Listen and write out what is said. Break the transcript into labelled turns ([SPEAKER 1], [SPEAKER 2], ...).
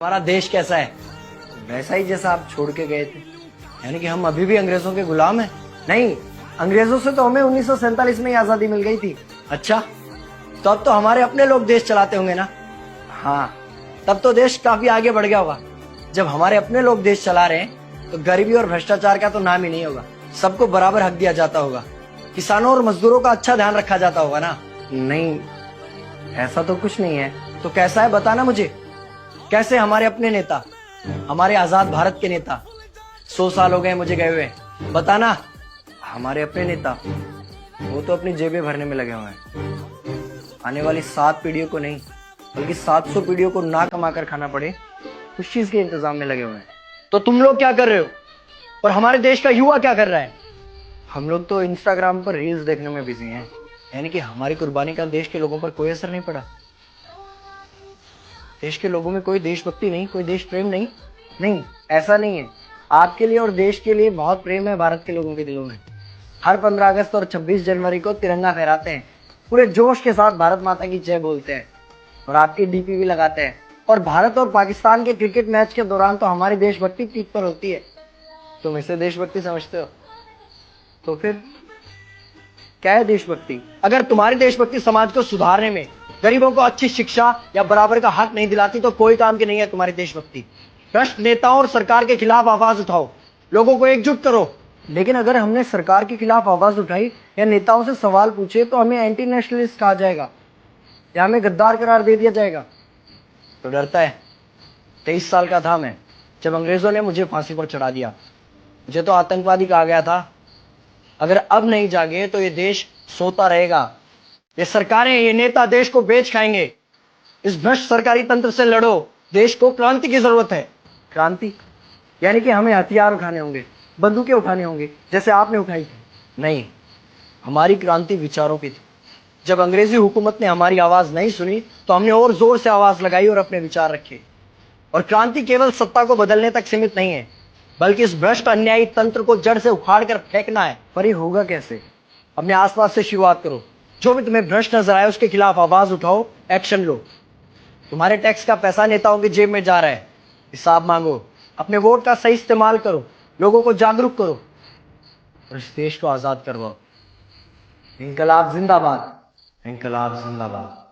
[SPEAKER 1] हमारा देश कैसा है?
[SPEAKER 2] वैसा ही जैसा आप छोड़ के गए थे।
[SPEAKER 1] यानी कि हम अभी भी अंग्रेजों के गुलाम हैं?
[SPEAKER 2] नहीं, अंग्रेजों से तो हमें 1947 में ही आजादी मिल गई थी।
[SPEAKER 1] अच्छा, तो अब तो हमारे अपने लोग देश चलाते होंगे ना?
[SPEAKER 2] हाँ,
[SPEAKER 1] तब तो देश काफी आगे बढ़ गया होगा। जब हमारे अपने लोग देश चला रहे हैं तो गरीबी और भ्रष्टाचार का तो नाम ही नहीं होगा। सबको बराबर हक दिया जाता होगा, किसानों और मजदूरों का अच्छा ध्यान रखा जाता होगा ना?
[SPEAKER 2] नहीं, ऐसा तो कुछ नहीं है।
[SPEAKER 1] तो कैसा है बताना मुझे। कैसे हमारे अपने नेता, हमारे आजाद भारत के नेता, 100 साल हो गए मुझे गए हुए, बताना।
[SPEAKER 2] हमारे अपने नेता वो तो अपनी जेबें भरने में लगे हुए हैं। आने वाली 7 पीढ़ियों को नहीं बल्कि 700 पीढ़ियों को ना कमा कर खाना पड़े उस चीज के इंतजाम में लगे हुए हैं।
[SPEAKER 1] तो तुम लोग क्या कर रहे हो और हमारे देश का युवा क्या कर रहा है?
[SPEAKER 2] हम लोग तो इंस्टाग्राम पर रील्स देखने में बिजी हैं।
[SPEAKER 1] यानी कि हमारी कुर्बानी का देश के लोगों पर कोई असर नहीं पड़ा। देश के लोगों में कोई देशभक्ति नहीं, कोई देश प्रेम नहीं।
[SPEAKER 2] नहीं, ऐसा नहीं है। आपके लिए और देश के लिए बहुत प्रेम है भारत के लोगों के दिलों में। हर 15 अगस्त और 26 जनवरी को तिरंगा फहराते हैं, पूरे जोश के साथ भारत माता की जय बोलते हैं और आपकी डीपी भी लगाते हैं। और भारत और पाकिस्तान के क्रिकेट मैच के दौरान तो हमारी देशभक्ति पीक पर होती है।
[SPEAKER 1] तुम इसे देशभक्ति समझते हो?
[SPEAKER 2] तो फिर क्या है देशभक्ति?
[SPEAKER 1] अगर तुम्हारी देशभक्ति समाज को सुधारने में, गरीबों को अच्छी शिक्षा या बराबर का हक नहीं दिलाती तो कोई काम की नहीं है तुम्हारी देशभक्ति। भ्रष्ट नेताओं और सरकार के खिलाफ आवाज उठाओ, लोगों को एकजुट करो।
[SPEAKER 2] लेकिन अगर हमने सरकार के खिलाफ आवाज उठाई या नेताओं से सवाल पूछे तो हमें एंटी नेशनलिस्ट कहा जाएगा या हमें गद्दार करार दे दिया जाएगा।
[SPEAKER 1] तो डरता है? 23 साल का था मैं जब अंग्रेजों ने मुझे फांसी पर चढ़ा दिया। मुझे तो आतंकवादी कहा गया था। अगर अब नहीं जागे तो ये देश सोता रहेगा। ये सरकारें, ये नेता देश को बेच खाएंगे। इस भ्रष्ट सरकारी तंत्र से लड़ो। देश को क्रांति की जरूरत है।
[SPEAKER 2] क्रांति? यानी कि हमें हथियार उठाने होंगे, बंदूकें उठाने होंगे जैसे आपने उठाई थी?
[SPEAKER 1] नहीं, हमारी क्रांति विचारों की थी। जब अंग्रेजी हुकूमत ने हमारी आवाज नहीं सुनी तो हमने और जोर से आवाज लगाई और अपने विचार रखे। और क्रांति केवल सत्ता को बदलने तक सीमित नहीं है, बल्कि इस भ्रष्ट अन्यायी तंत्र को जड़ से उखाड़ कर फेंकना है।
[SPEAKER 2] पर ये होगा कैसे?
[SPEAKER 1] अपने आसपास से शुरुआत करो। जो भी तुम्हें भ्रष्ट नजर आए उसके खिलाफ आवाज उठाओ, एक्शन लो। तुम्हारे टैक्स का पैसा नेताओं की जेब में जा रहा है, हिसाब मांगो। अपने वोट का सही इस्तेमाल करो, लोगों को जागरूक करो और इस देश को आजाद करवाओ।
[SPEAKER 2] इंकलाब जिंदाबाद।
[SPEAKER 1] इंकलाब जिंदाबाद।